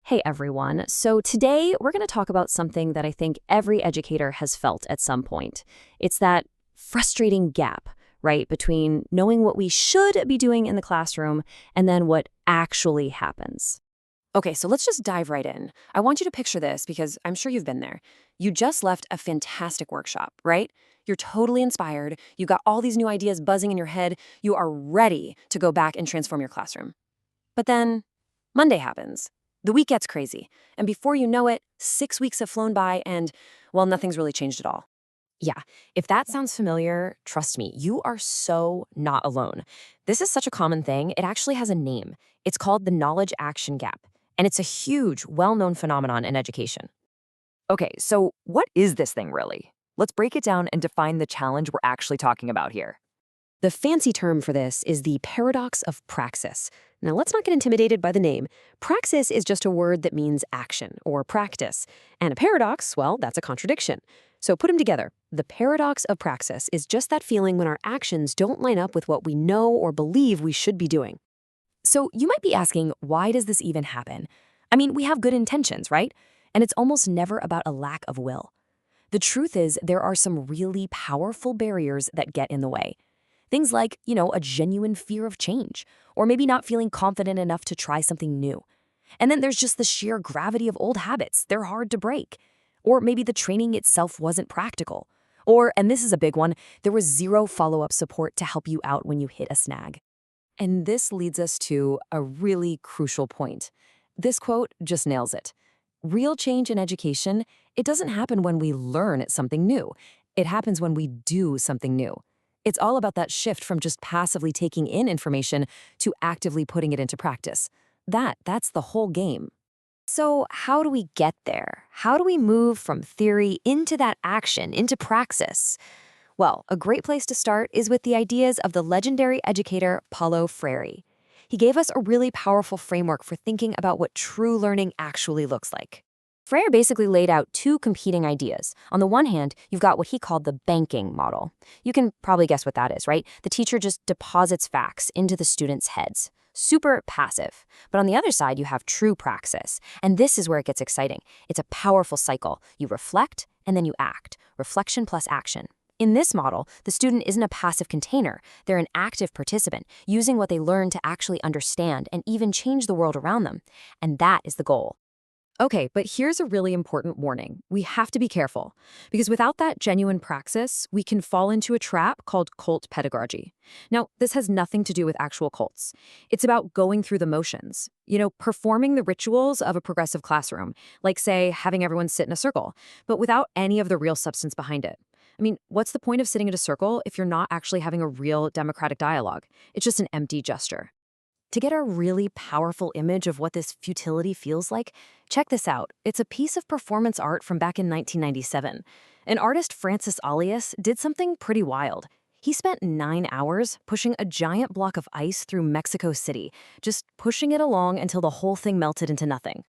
Hey everyone. So today we're going to talk about something that I think every educator has felt at some point. It's that frustrating gap, right, between knowing what we should be doing in the classroom and then what actually happens. Okay, so let's just dive right in. I want you to picture this because I'm sure you've been there. You just left a fantastic workshop, right? You're totally inspired. You got all these new ideas buzzing in your head. You are ready to go back and transform your classroom. But then Monday happens. The week gets crazy. And before you know it, 6 weeks have flown by and, well, nothing's really changed at all. Yeah, if that sounds familiar, trust me, you are so not alone. This is such a common thing. It actually has a name. It's called the knowledge action gap, and it's a huge, well-known phenomenon in education. Okay, so what is this thing really? Let's break it down and define the challenge we're actually talking about here. The fancy term for this is the paradox of praxis. Now, let's not get intimidated by the name. Praxis is just a word that means action or practice. And a paradox, well, that's a contradiction. So put them together. The paradox of praxis is just that feeling when our actions don't line up with what we know or believe we should be doing. So you might be asking, why does this even happen? I mean, we have good intentions, right? And it's almost never about a lack of will. The truth is, there are some really powerful barriers that get in the way. Things like, a genuine fear of change, or maybe not feeling confident enough to try something new. And then there's just the sheer gravity of old habits. They're hard to break. Or maybe the training itself wasn't practical. Or, and this is a big one, there was zero follow-up support to help you out when you hit a snag. And this leads us to a really crucial point. This quote just nails it. Real change in education, it doesn't happen when we learn something new. It happens when we do something new. It's all about that shift from just passively taking in information to actively putting it into practice. That's the whole game. So how do we get there? How do we move from theory into that action, into praxis? Well, a great place to start is with the ideas of the legendary educator Paulo Freire. He gave us a really powerful framework for thinking about what true learning actually looks like. Freire basically laid out two competing ideas. On the one hand, you've got what he called the banking model. You can probably guess what that is, right? The teacher just deposits facts into the students' heads. Super passive. But on the other side, you have true praxis. And this is where it gets exciting. It's a powerful cycle. You reflect, and then you act. Reflection plus action. In this model, the student isn't a passive container. They're an active participant, using what they learn to actually understand and even change the world around them. And that is the goal. Okay, but here's a really important warning. We have to be careful, because without that genuine praxis, we can fall into a trap called cult pedagogy. Now, this has nothing to do with actual cults. It's about going through the motions, performing the rituals of a progressive classroom, like, say, having everyone sit in a circle, but without any of the real substance behind it. I mean, what's the point of sitting in a circle if you're not actually having a real democratic dialogue? It's just an empty gesture. To get a really powerful image of what this futility feels like, check this out. It's a piece of performance art from back in 1997. An artist, Francis Alias, did something pretty wild. He spent 9 hours pushing a giant block of ice through Mexico City, just pushing it along until the whole thing melted into nothing.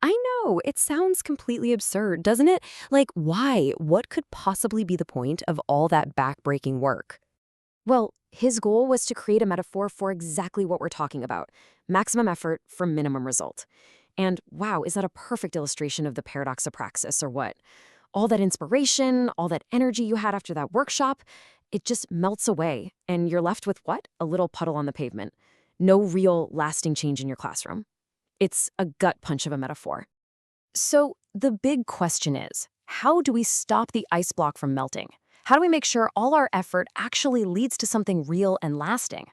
I know, it sounds completely absurd, doesn't it? Like, why? What could possibly be the point of all that backbreaking work? Well, his goal was to create a metaphor for exactly what we're talking about. Maximum effort for minimum result. And wow, is that a perfect illustration of the paradox of praxis or what? All that inspiration, all that energy you had after that workshop, it just melts away and you're left with what? A little puddle on the pavement. No real lasting change in your classroom. It's a gut punch of a metaphor. So the big question is, how do we stop the ice block from melting? How do we make sure all our effort actually leads to something real and lasting?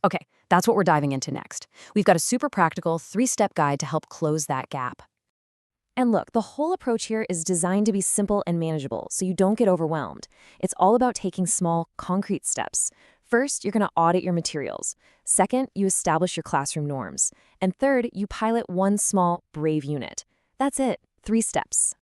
Okay, that's what we're diving into next. We've got a super practical 3-step guide to help close that gap. And look, the whole approach here is designed to be simple and manageable, so you don't get overwhelmed. It's all about taking small, concrete steps. First, you're going to audit your materials. Second, you establish your classroom norms. And third, you pilot one small, brave unit. That's it, 3 steps.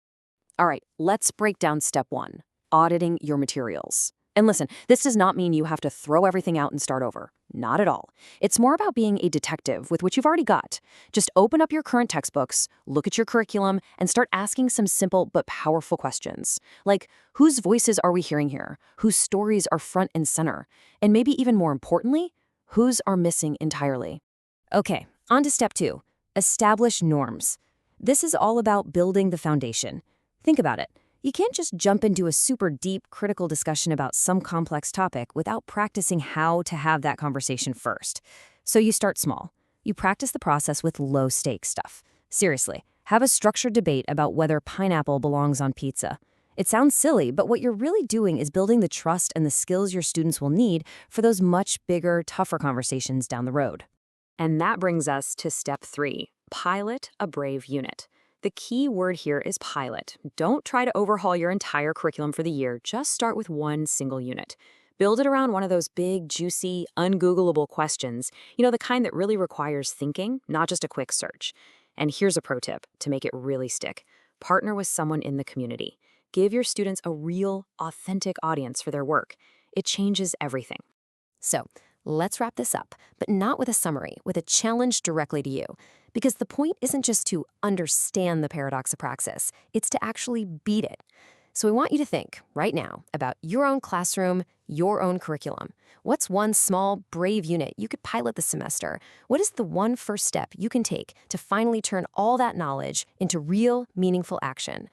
All right, let's break down step 1. Auditing your materials. And listen, this does not mean you have to throw everything out and start over. Not at all. It's more about being a detective with what you've already got. Just open up your current textbooks, look at your curriculum, and start asking some simple but powerful questions. Like, whose voices are we hearing here? Whose stories are front and center? And maybe even more importantly, whose are missing entirely? Okay, on to step 2. Establish norms. This is all about building the foundation. Think about it. You can't just jump into a super deep, critical discussion about some complex topic without practicing how to have that conversation first. So you start small. You practice the process with low-stakes stuff. Seriously, have a structured debate about whether pineapple belongs on pizza. It sounds silly, but what you're really doing is building the trust and the skills your students will need for those much bigger, tougher conversations down the road. And that brings us to step 3, pilot a brave unit. The key word here is pilot. Don't try to overhaul your entire curriculum for the year. Just start with one single unit. Build it around one of those big, juicy, ungoogleable questions, the kind that really requires thinking, not just a quick search. And here's a pro tip to make it really stick. Partner with someone in the community. Give your students a real, authentic audience for their work. It changes everything. So, let's wrap this up, but not with a summary, with a challenge directly to you. Because the point isn't just to understand the paradox of praxis, it's to actually beat it. So we want you to think, right now, about your own classroom, your own curriculum. What's one small, brave unit you could pilot this semester? What is the one first step you can take to finally turn all that knowledge into real, meaningful action?